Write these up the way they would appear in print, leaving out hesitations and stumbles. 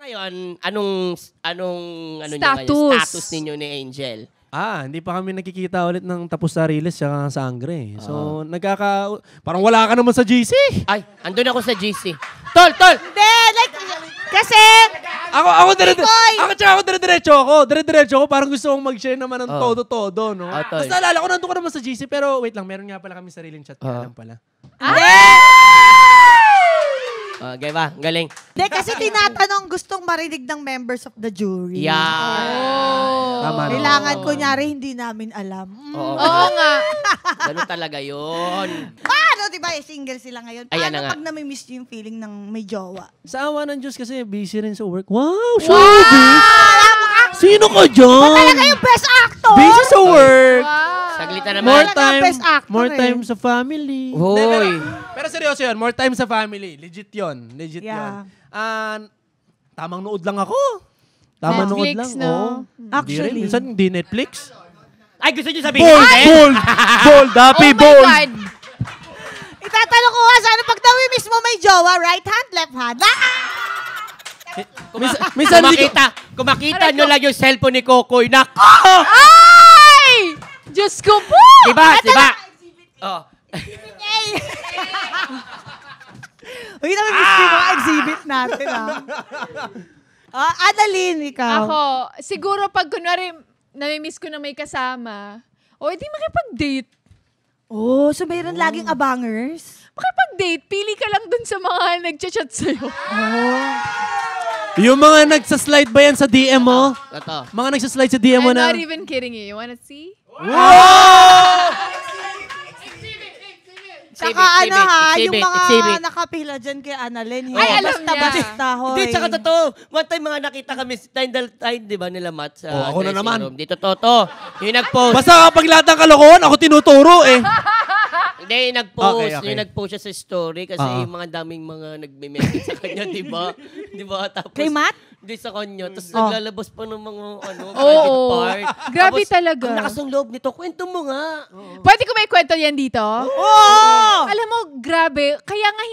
Ngayon, anong ano niyo ngayon? Status ninyo ni Angel? Hindi pa kami nakikita ulit ng tapos sa Riles tsaka Sangre. So, parang wala ka naman sa GC. Ay, andun ako sa GC. Tol! Hindi, like, kasi... Ako dire-diretso ako. Parang gusto kong mag-share naman ng todo-todo, no? Tapos naalala ko, nandun ko naman sa GC, pero wait lang, meron nga pala kami sariling chat. Kaya lang pala. Okay ba? Galing. Hindi, kasi tinatanong gustong marinig ng members of the jury. Kailangan, kunyari, hindi namin alam. Oo nga. Ganun talaga yun. Paano, di ba, single sila ngayon? Ayan Paano na nga. pag nami-miss yung feeling ng may jowa? Sa awa ng Diyos kasi busy rin sa work. Wow, showbiz! Sino ka dyan? Talaga yung best actor! Busy sa work! Saglitan More naman. more time sa family. Hoy. Pero seryoso yun, more time sa family. Legit yun. Yeah. Tamang nood lang ako. Tamang nood lang. Netflix, no? Actually. Minsan hindi Netflix. Ay, gusto niyo sabihin? Bold, happy, bold. Oh my God. Itatanong ko nga, sana pag nami-miss mo may jowa, right hand, left hand. Minsan Kung makita nyo lang yung cellphone ni Kokoy, nako! Ay! Diyos ko po! Diba? Oh. Uy, nami-miss mo mga exhibit natin, Annalyn, ikaw. Ako, siguro pag kunwari, namimiss ko na may kasama, edi makipag-date. Oh, so mayroon laging abangers? Makipag-date, pili ka lang dun sa mga nagchat-chat sa'yo. Yung mga nagsaslide ba yan sa DM mo? Ito. Mga nagsaslide sa DM mo I'm na... not even kidding you. You wanna see? Saka yung mga exhibit. nakapila dyan kay Annalyn. Ay, alam niya. Basta, hoy. Hindi, tsaka totoo. One time mga nakita kami, time, di ba, nila Matt sa ako na dressing naman. room. Dito, Toto. Yung nag-post. Basta kapag lahat ng kalokohan, ako tinuturo eh. Hindi, yung nag-post. Okay. Yung nag-post siya sa story kasi yung mga daming mga nagme-message sa kanya, di ba? Di ba? Tapos, Kay Matt? Hindi sa kanya. Tapos naglalabas pa ng mga private Oo. part. Grabe Tapos, talaga. ang lakas ng loob nito. Kwento mo nga. Pwede ko may kwento yan dito? Oo! Alam mo, grabe. Kaya nga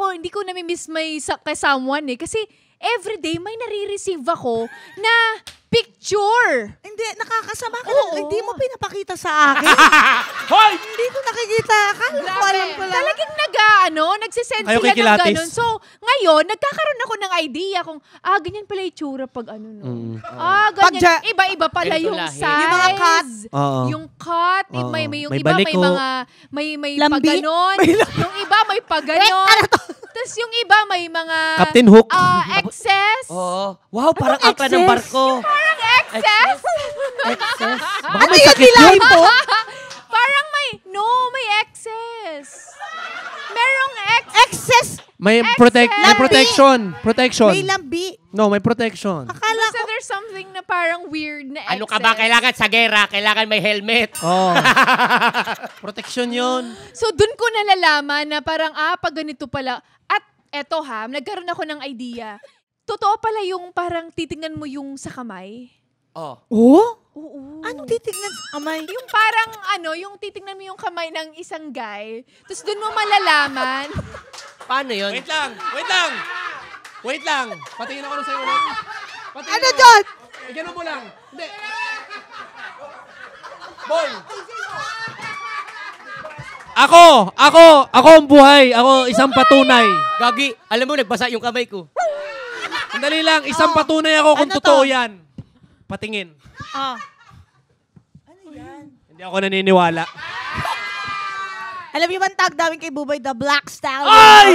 hindi ko nami-miss kay someone eh. Kasi everyday may nare-receive ako na picture. Hindi, nakakasama ka Oo. lang. Hindi mo pinapakita sa akin. Hoy! Hindi ko nakikita. Akala ko alam ko lang. Talagang nagsisend Ayaw sila kay ng Kilates. ganun. So, ngayon, nagkakaroon ako ng idea kung, ganyan pala itsura pag ano, no? Ganyan. Iba-iba pala Ganito yung lahi. size. Yung mga cut. Oo. Yung cut. Oo. Yung May iba baliko. may Lambi. paganon. Yung iba may paganon. Tapos yung iba may mga... Captain Hook. Excess. Oo. Wow, parang akla ng barko. Parang excess. Excess. Baka may sakit yun. Parang may excess. Merong Excess. May protection. Protection. May lambi. No, may protection. Akala Basta ko. there's something na parang weird na excess. Ano ka ba? Kailangan sa gera, kailangan may helmet. Oh. Protection yun. So, dun ko nalalaman na parang, pag ganito pala. At eto nagkaroon ako ng idea. Totoo pala yung parang titingnan mo yung sa kamay. Oh. Oh? Oo. Anong titignan sa kamay? Yung parang yung titingnan mo yung kamay ng isang guy. Tapos dun mo malalaman. Paano yun? Wait lang. Patingin ako na sa'yo ulit. Ano dyan? Ganun mo lang. Hindi. Boy. Ako ang buhay. Ako isang patunay. Gagi, alam mo, nagbasa yung kamay ko. Sandali lang, isang patunay ako kung Ano totoo to? yan. Patingin. Ano yan? Hindi ako naniniwala. Alam niyo ba ang tag namin kay Buboy, the Black Stallion? Ay!